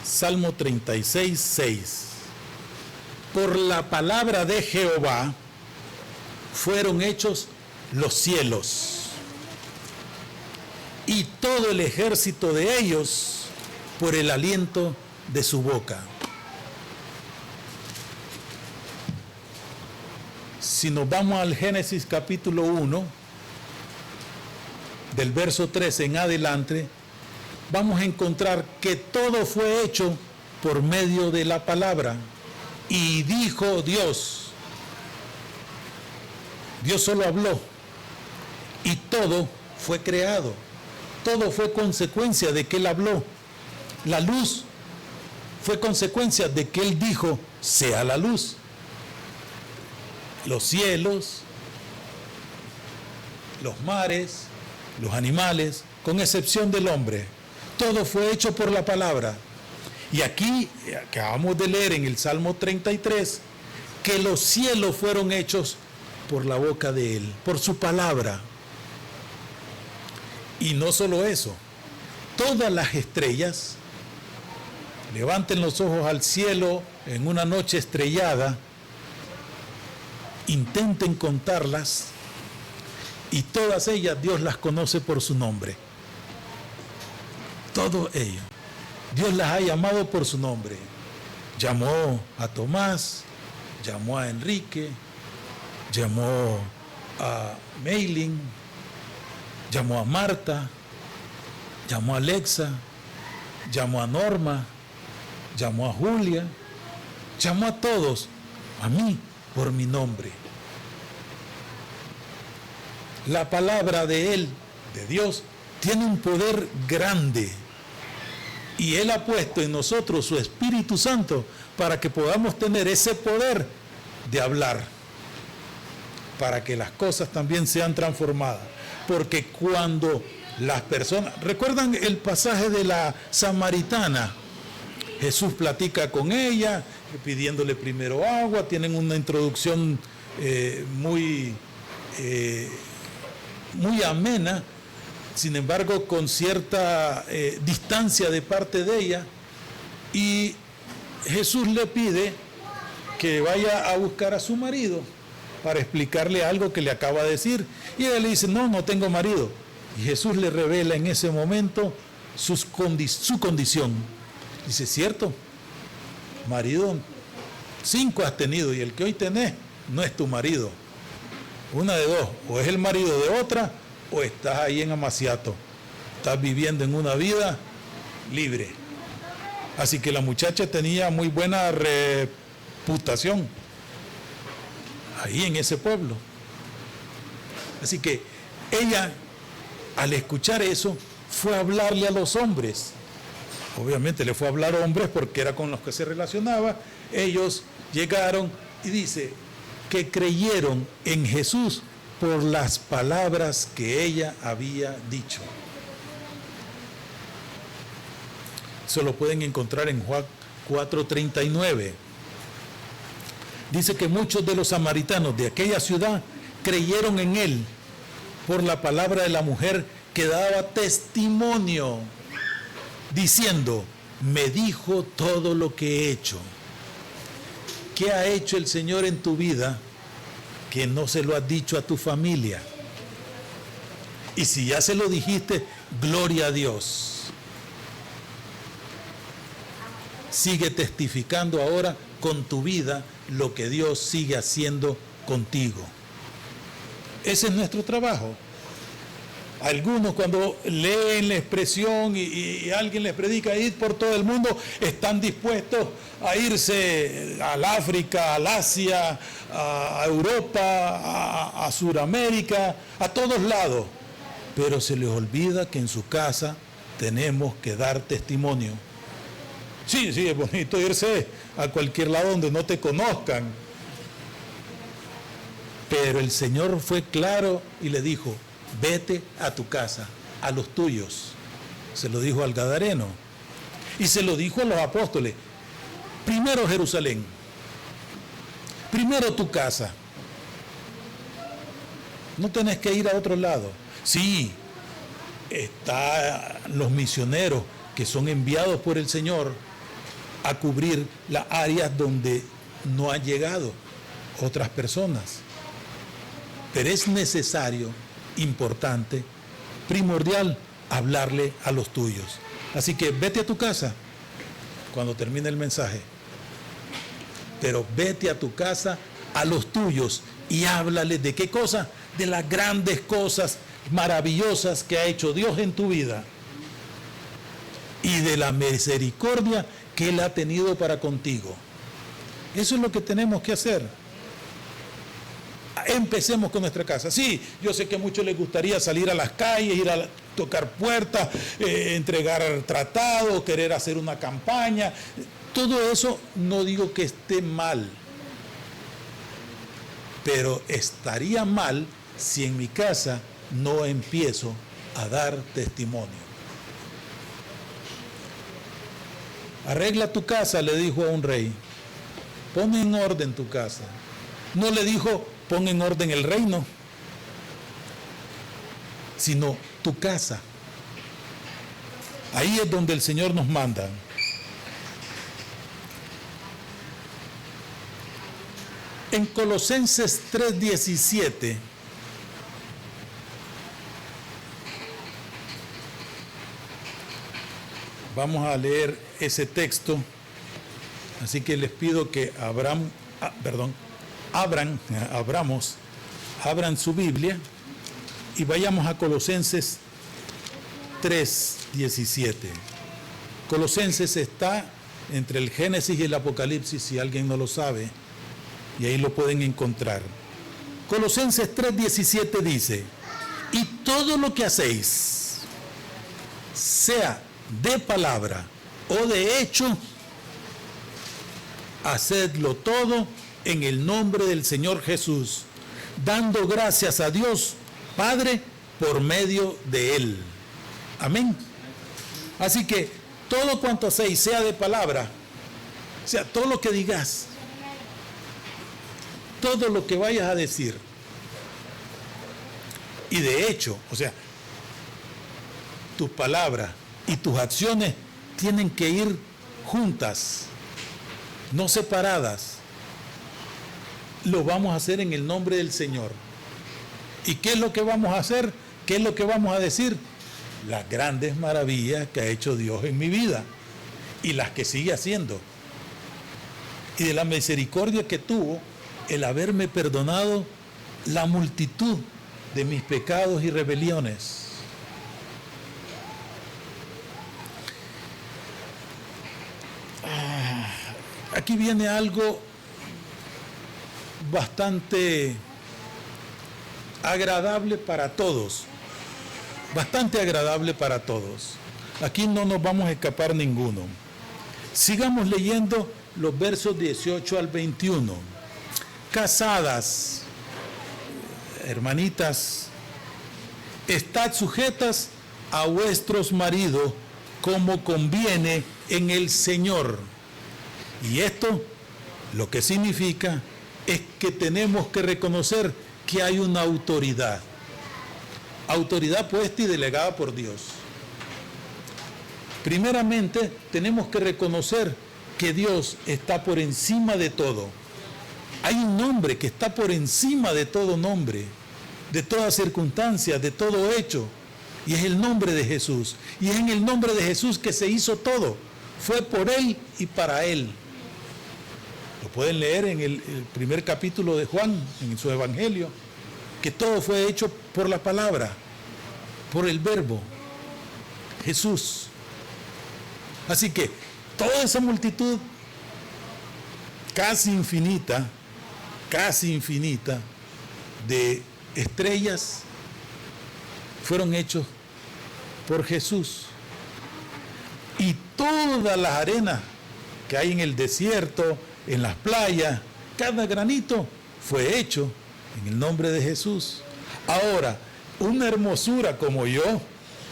Salmo 36:6, por la palabra de Jehová fueron hechos los cielos, y todo el ejército de ellos por el aliento de su boca. Si nos vamos al Génesis capítulo 1, del verso 13 en adelante, vamos a encontrar que todo fue hecho por medio de la palabra. Y dijo Dios, Dios solo habló, y todo fue creado. Todo fue consecuencia de que Él habló. La luz fue consecuencia de que Él dijo, sea la luz. Los cielos, los mares, los animales, con excepción del hombre, todo fue hecho por la palabra. Y aquí acabamos de leer en el Salmo 33 que los cielos fueron hechos por la boca de Él, por su palabra. Y no solo eso, todas las estrellas, levanten los ojos al cielo en una noche estrellada, intenten contarlas, y todas ellas Dios las conoce por su nombre. Todos ellos. Dios las ha llamado por su nombre. Llamó a Tomás, llamó a Enrique, llamó a Meilin, llamó a Marta, llamó a Alexa, llamó a Norma, llamó a Julia, llamó a todos, a mí, por mi nombre. La palabra de Él, de Dios, tiene un poder grande. Y Él ha puesto en nosotros su Espíritu Santo para que podamos tener ese poder de hablar, para que las cosas también sean transformadas. Porque cuando las personas, ¿recuerdan el pasaje de la samaritana? Jesús platica con ella, pidiéndole primero agua, tienen una introducción muy amena, sin embargo con cierta distancia de parte de ella, y Jesús le pide que vaya a buscar a su marido para explicarle algo que le acaba de decir, y ella le dice, no tengo marido, y Jesús le revela en ese momento su condición. Dice, cierto, marido 5 has tenido, y el que hoy tenés no es tu marido. Una de dos, o es el marido de otra, o estás ahí en Amaciato, estás viviendo en una vida libre. Así que la muchacha tenía muy buena reputación ahí en ese pueblo. Así que ella, al escuchar eso, fue a hablarle a los hombres, obviamente le fue a hablar hombres porque era con los que se relacionaba. Ellos llegaron y dice que creyeron en Jesús por las palabras que ella había dicho. Eso lo pueden encontrar en Juan 4:39. Dice que muchos de los samaritanos de aquella ciudad creyeron en él por la palabra de la mujer que daba testimonio, diciendo, me dijo todo lo que he hecho. ¿Qué ha hecho el Señor en tu vida que no se lo has dicho a tu familia? Y si ya se lo dijiste, gloria a Dios. Sigue testificando ahora con tu vida lo que Dios sigue haciendo contigo. Ese es nuestro trabajo. Algunos cuando leen la expresión y alguien les predica ir por todo el mundo, están dispuestos a irse al África, al Asia, a Europa, a Sudamérica, a todos lados. Pero se les olvida que en su casa tenemos que dar testimonio. Sí, es bonito irse a cualquier lado donde no te conozcan. Pero el Señor fue claro y le dijo, vete a tu casa, a los tuyos. Se lo dijo al Gadareno. Y se lo dijo a los apóstoles. Primero Jerusalén. Primero tu casa. No tenés que ir a otro lado. Sí, están los misioneros que son enviados por el Señor a cubrir las áreas donde no han llegado otras personas. Pero es necesario, importante, primordial, hablarle a los tuyos. Así que vete a tu casa cuando termine el mensaje. Pero vete a tu casa, a los tuyos, y háblale de qué cosa, de las grandes cosas maravillosas que ha hecho Dios en tu vida y de la misericordia que Él ha tenido para contigo. Eso es lo que tenemos que hacer. Empecemos con nuestra casa. Sí, yo sé que a muchos les gustaría salir a las calles, ir a tocar puertas, entregar tratados, querer hacer una campaña. Todo eso no digo que esté mal, pero estaría mal si en mi casa no empiezo a dar testimonio. Arregla tu casa, le dijo a un rey. Pon en orden tu casa. No le dijo, pon en orden el reino, sino tu casa. Ahí es donde el Señor nos manda. En Colosenses 3:17, vamos a leer ese texto, así que les pido que abran su Biblia y vayamos a Colosenses 3:17. Colosenses está entre el Génesis y el Apocalipsis, si alguien no lo sabe, y ahí lo pueden encontrar. Colosenses 3:17 dice, y todo lo que hacéis, sea de palabra o de hecho, hacedlo todo en el nombre del Señor Jesús, dando gracias a Dios Padre por medio de Él. Amén. Así que todo cuanto hacéis, sea de palabra, sea todo lo que digas, todo lo que vayas a decir, y de hecho, o sea, tus palabras y tus acciones tienen que ir juntas, no separadas. Lo vamos a hacer en el nombre del Señor. ¿Y qué es lo que vamos a hacer? ¿Qué es lo que vamos a decir? Las grandes maravillas que ha hecho Dios en mi vida y las que sigue haciendo. Y de la misericordia que tuvo el haberme perdonado la multitud de mis pecados y rebeliones. Aquí viene algo bastante agradable para todos, bastante agradable para todos. Aquí no nos vamos a escapar ninguno. Sigamos leyendo los versos 18 al 21. Casadas, hermanitas, estad sujetas a vuestros maridos como conviene en el Señor. Y esto lo que significa es que tenemos que reconocer que hay una autoridad. Autoridad puesta y delegada por Dios. Primeramente, tenemos que reconocer que Dios está por encima de todo. Hay un nombre que está por encima de todo nombre, de toda circunstancia, de todo hecho, y es el nombre de Jesús. Y es en el nombre de Jesús que se hizo todo. Fue por Él y para Él. Lo pueden leer en el primer capítulo de Juan, en su Evangelio, que todo fue hecho por la palabra, por el Verbo, Jesús. Así que toda esa multitud casi infinita de estrellas fueron hechos por Jesús. Y todas las arenas que hay en el desierto, en las playas, cada granito fue hecho en el nombre de Jesús. Ahora, una hermosura como yo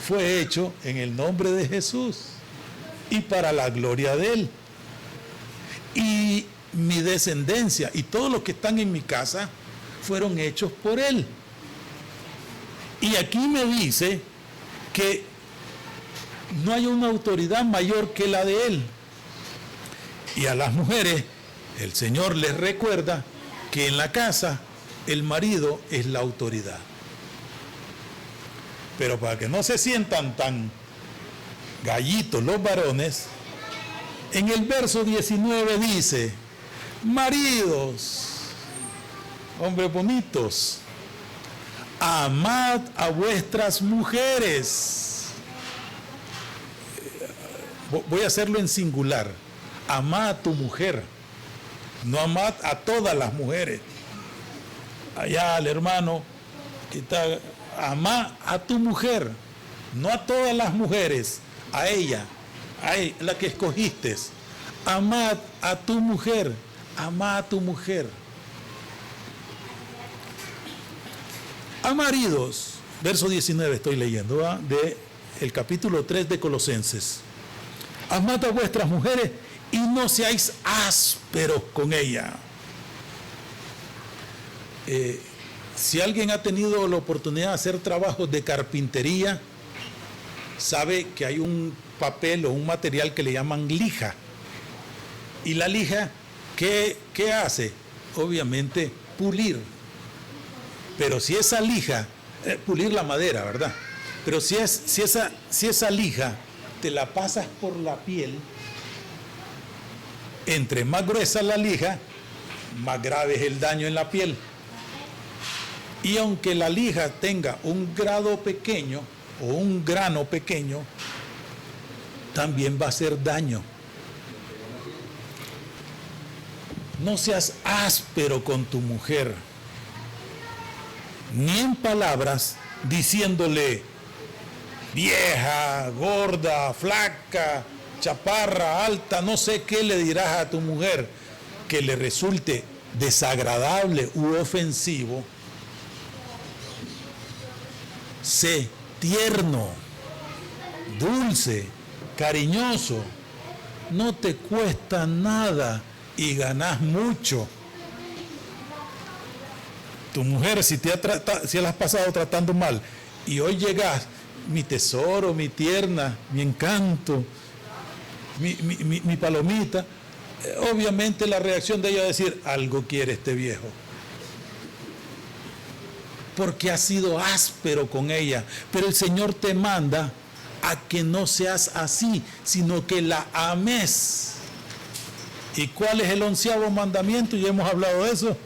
fue hecho en el nombre de Jesús y para la gloria de Él. Y mi descendencia y todos los que están en mi casa fueron hechos por Él. Y aquí me dice que no hay una autoridad mayor que la de Él. Y a las mujeres, el Señor les recuerda que en la casa el marido es la autoridad. Pero para que no se sientan tan gallitos los varones, en el verso 19 dice: maridos, hombres bonitos, amad a vuestras mujeres. Voy a hacerlo en singular. Amad a tu mujer, no amad a todas las mujeres. Allá el hermano que está, amad a tu mujer, no a todas las mujeres, a ella, la que escogiste. Amad a tu mujer, amad a tu mujer. A maridos, verso 19 estoy leyendo, de el capítulo 3 de Colosenses. Amad a vuestras mujeres y no seáis ásperos con ella. Si alguien ha tenido la oportunidad de hacer trabajos de carpintería, sabe que hay un papel o un material que le llaman lija. Y la lija, ¿qué hace? Obviamente pulir. Pero si esa lija, pulir la madera, ¿verdad? Pero si esa lija te la pasas por la piel, entre más gruesa la lija, más grave es el daño en la piel. Y aunque la lija tenga un grado pequeño o un grano pequeño, también va a hacer daño. No seas áspero con tu mujer, ni en palabras diciéndole vieja, gorda, flaca, chaparra, alta, no sé qué le dirás a tu mujer que le resulte desagradable u ofensivo. Sé tierno, dulce, cariñoso, no te cuesta nada y ganás mucho. Tu mujer, si la has pasado tratando mal y hoy llegas, mi tesoro, mi tierna, mi encanto, mi palomita, obviamente la reacción de ella es decir, algo quiere este viejo. Porque has sido áspero con ella. Pero el Señor te manda a que no seas así, sino que la ames. ¿Y cuál es el 11º mandamiento? Ya hemos hablado de eso.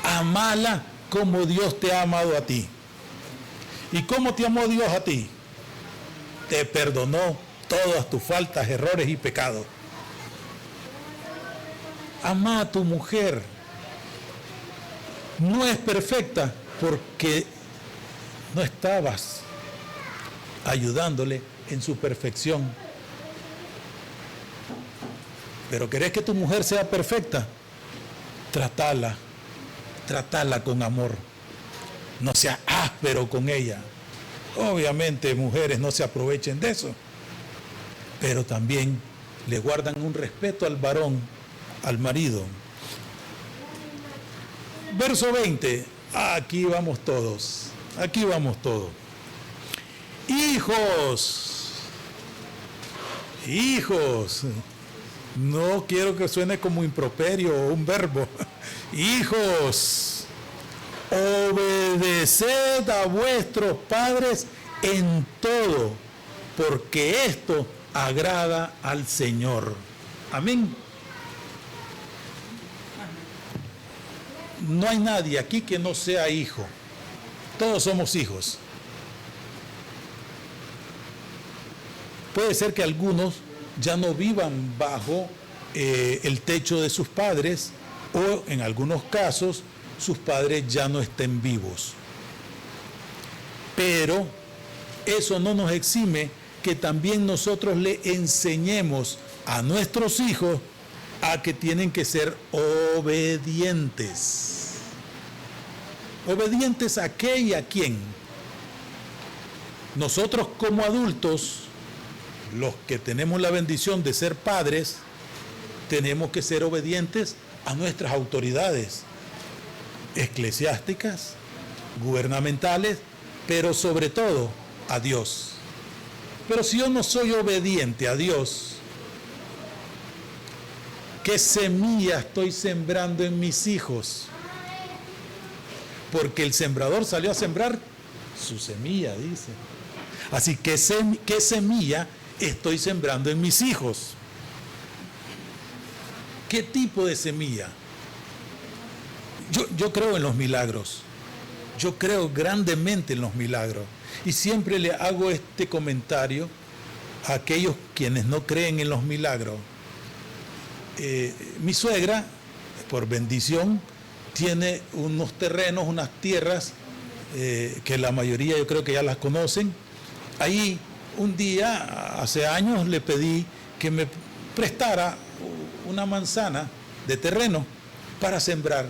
Amala como Dios te ha amado a ti. ¿Y cómo te amó Dios a ti? Te perdonó todas tus faltas, errores y pecados. Ama a tu mujer. No es perfecta porque no estabas ayudándole en su perfección. Pero ¿querés que tu mujer sea perfecta? Tratala con amor. No sea áspero con ella. Obviamente, mujeres, no se aprovechen de eso. Pero también le guardan un respeto al varón, al marido. Verso 20. Aquí vamos todos. Aquí vamos todos. Hijos. No quiero que suene como improperio o un verbo. Hijos, obedeced a vuestros padres en todo, porque esto agrada al Señor. Amén. No hay nadie aquí que no sea hijo. Todos somos hijos. Puede ser que algunos ya no vivan bajo el techo de sus padres, o en algunos casos sus padres ya no estén vivos. Pero eso no nos exime que también nosotros le enseñemos a nuestros hijos a que tienen que ser obedientes. ¿Obedientes a qué y a quién? Nosotros como adultos, los que tenemos la bendición de ser padres, tenemos que ser obedientes a nuestras autoridades eclesiásticas, gubernamentales, pero sobre todo a Dios. Pero si yo no soy obediente a Dios, ¿qué semilla estoy sembrando en mis hijos? Porque el sembrador salió a sembrar su semilla, dice. Así que, ¿qué semilla estoy sembrando en mis hijos? ¿Qué tipo de semilla? Yo creo en los milagros. Yo creo grandemente en los milagros. Y siempre le hago este comentario a aquellos quienes no creen en los milagros. Mi suegra, por bendición, tiene unos terrenos, unas tierras, que la mayoría yo creo que ya las conocen. Ahí un día, hace años, le pedí que me prestara una manzana de terreno para sembrar,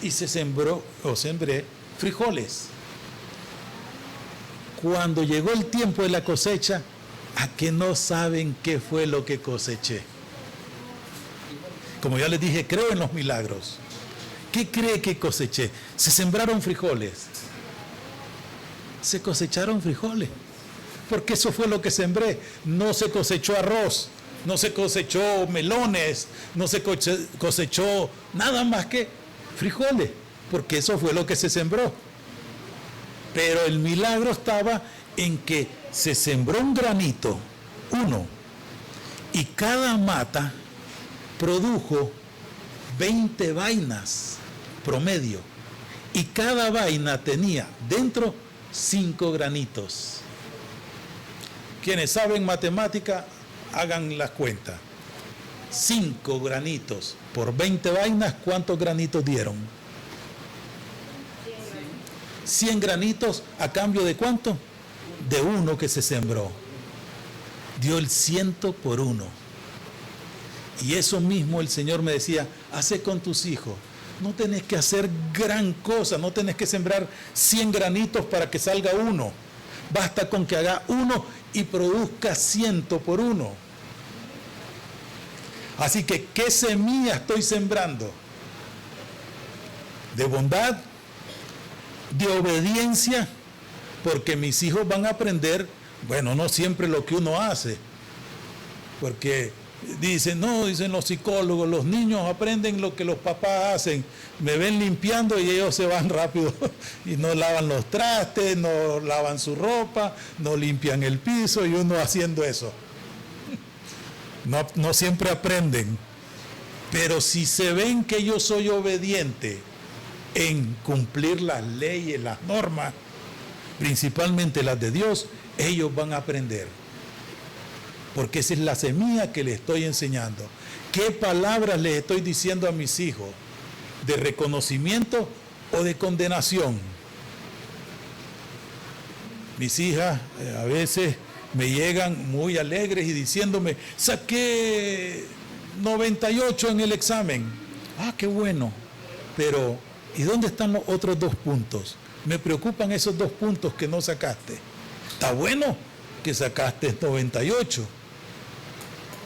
y sembré frijoles. Cuando llegó el tiempo de la cosecha, ¿a que no saben qué fue lo que coseché? Como ya les dije, creo en los milagros. ¿Qué cree que coseché? Se sembraron frijoles. Se cosecharon frijoles. Porque eso fue lo que sembré. No se cosechó arroz, no se cosechó melones, no se cosechó nada más que frijoles, porque eso fue lo que se sembró. Pero el milagro estaba en que se sembró un granito, uno, y cada mata produjo 20 vainas promedio, y cada vaina tenía dentro 5 granitos. Quienes saben matemática, hagan las cuentas. 5 granitos por 20 vainas, ¿cuántos granitos dieron? 100 granitos a cambio de ¿cuánto? De uno que se sembró. Dio el 100 por 1. Y eso mismo el Señor me decía, hace con tus hijos. No tenés que hacer gran cosa, no tenés que sembrar 100 granitos para que salga uno. Basta con que haga uno y produzca 100 por 1. Así que, ¿qué semilla estoy sembrando? De bondad, de obediencia, porque mis hijos van a aprender, bueno, no siempre lo que uno hace, porque dicen los psicólogos, los niños aprenden lo que los papás hacen, me ven limpiando y ellos se van rápido y no lavan los trastes, no lavan su ropa, no limpian el piso, y uno haciendo eso. No siempre aprenden, pero si se ven que yo soy obediente en cumplir las leyes, las normas, principalmente las de Dios, ellos van a aprender. Porque esa es la semilla que les estoy enseñando. ¿Qué palabras les estoy diciendo a mis hijos? ¿De reconocimiento o de condenación? Mis hijas a veces me llegan muy alegres y diciéndome, saqué 98 en el examen. Ah, qué bueno. Pero, ¿y dónde están los otros 2 puntos? Me preocupan esos 2 puntos que no sacaste. Está bueno que sacaste 98.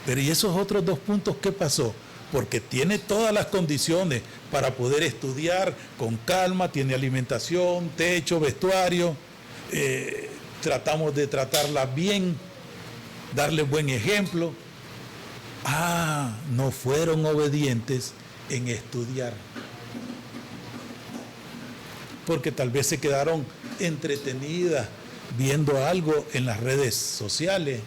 Pero ¿y esos otros 2 puntos qué pasó? Porque tiene todas las condiciones para poder estudiar con calma, tiene alimentación, techo, vestuario, tratamos de tratarla bien, darle buen ejemplo. Ah, no fueron obedientes en estudiar. Porque tal vez se quedaron entretenidas viendo algo en las redes sociales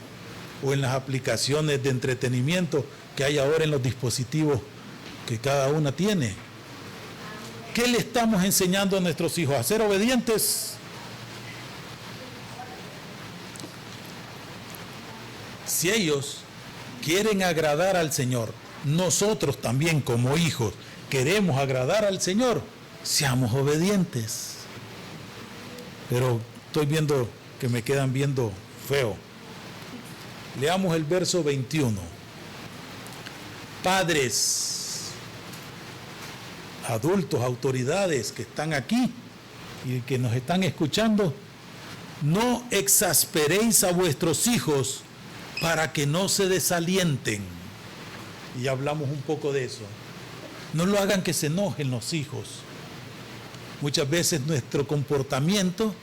o en las aplicaciones de entretenimiento que hay ahora en los dispositivos que cada una tiene. ¿Qué le estamos enseñando a nuestros hijos? ¿A ser obedientes? Si ellos quieren agradar al Señor, nosotros también como hijos queremos agradar al Señor, seamos obedientes. Pero estoy viendo que me quedan viendo feo. Leamos el verso 21. Padres, adultos, autoridades que están aquí y que nos están escuchando, no exasperéis a vuestros hijos para que no se desalienten. Y ya hablamos un poco de eso. No lo hagan que se enojen los hijos. Muchas veces nuestro comportamiento,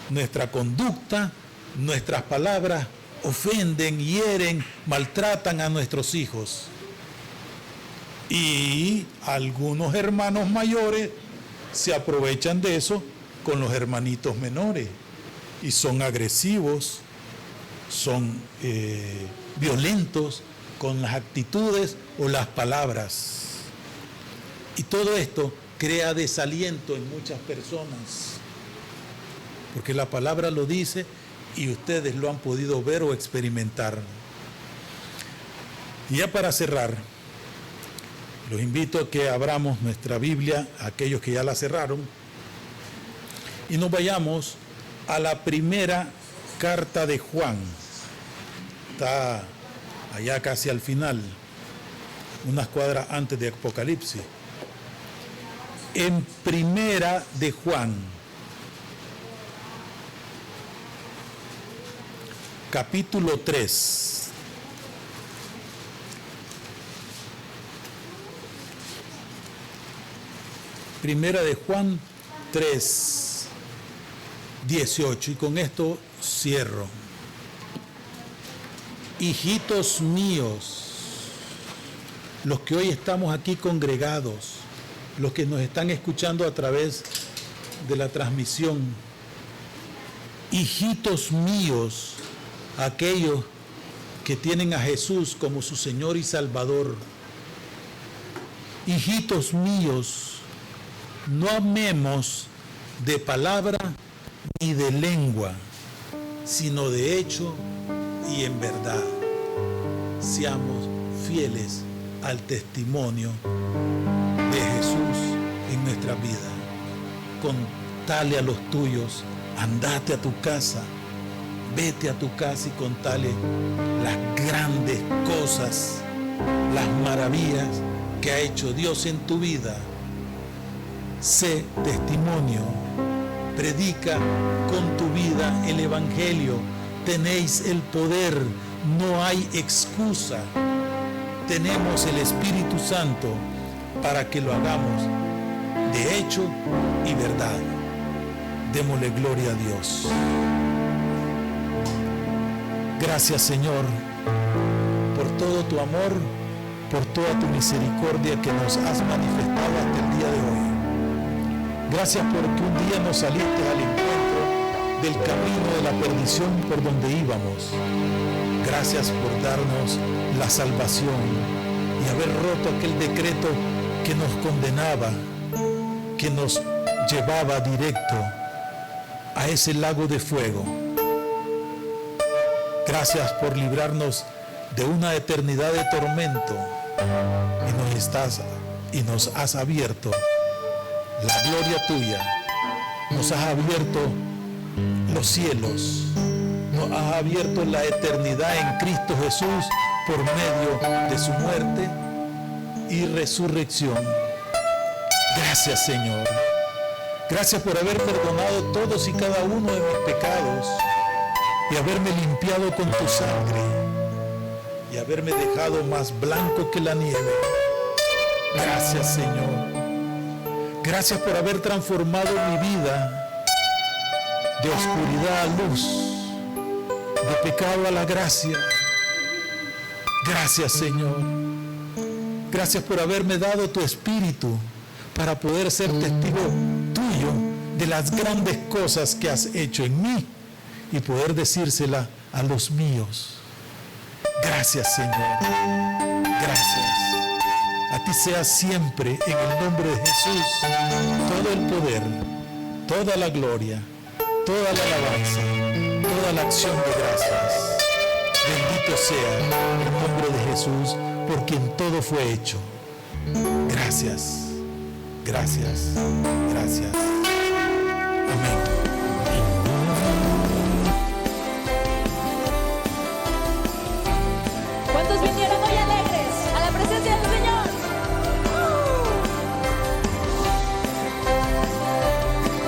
nuestra conducta, nuestras palabras ofenden, hieren, maltratan a nuestros hijos. Y algunos hermanos mayores se aprovechan de eso con los hermanitos menores y son agresivos, son violentos con las actitudes o las palabras. Y todo esto crea desaliento en muchas personas, porque la palabra lo dice y ustedes lo han podido ver o experimentar. Y ya para cerrar, los invito a que abramos nuestra Biblia, a aquellos que ya la cerraron, y nos vayamos a la primera carta de Juan. Está allá casi al final, unas cuadras antes de Apocalipsis. En primera de Juan, capítulo 3. Primera de Juan 3, 18. Y con esto cierro. Hijitos míos, los que hoy estamos aquí congregados, los que nos están escuchando a través de la transmisión, hijitos míos, aquellos que tienen a Jesús como su Señor y Salvador, hijitos míos, no amemos de palabra ni de lengua, sino de hecho y en verdad. Seamos fieles al testimonio de Jesús en nuestra vida. Contale a los tuyos, andate a tu casa, vete a tu casa y contale las grandes cosas, las maravillas que ha hecho Dios en tu vida. Sé testimonio, predica con tu vida el Evangelio. Tenéis el poder, no hay excusa. Tenemos el Espíritu Santo para que lo hagamos de hecho y verdad. Démosle gloria a Dios. Gracias, Señor, por todo tu amor, por toda tu misericordia que nos has manifestado hasta el día de hoy. Gracias porque un día nos saliste al encuentro del camino de la perdición por donde íbamos. Gracias por darnos la salvación y haber roto aquel decreto que nos condenaba, que nos llevaba directo a ese lago de fuego. Gracias por librarnos de una eternidad de tormento y nos has abierto la gloria tuya, nos has abierto los cielos, nos has abierto la eternidad en Cristo Jesús por medio de su muerte y resurrección. Gracias, Señor. Gracias por haber perdonado todos y cada uno de mis pecados y haberme limpiado con tu sangre y haberme dejado más blanco que la nieve. Gracias, Señor. Gracias por haber transformado mi vida de oscuridad a luz, de pecado a la gracia. Gracias, Señor. Gracias por haberme dado tu espíritu para poder ser testigo tuyo de las grandes cosas que has hecho en mí y poder decírsela a los míos. Gracias, Señor. Gracias. A ti sea siempre, en el nombre de Jesús, todo el poder, toda la gloria, toda la alabanza, toda la acción de gracias. Bendito sea el nombre de Jesús, por quien todo fue hecho. Gracias, gracias, gracias. Amén.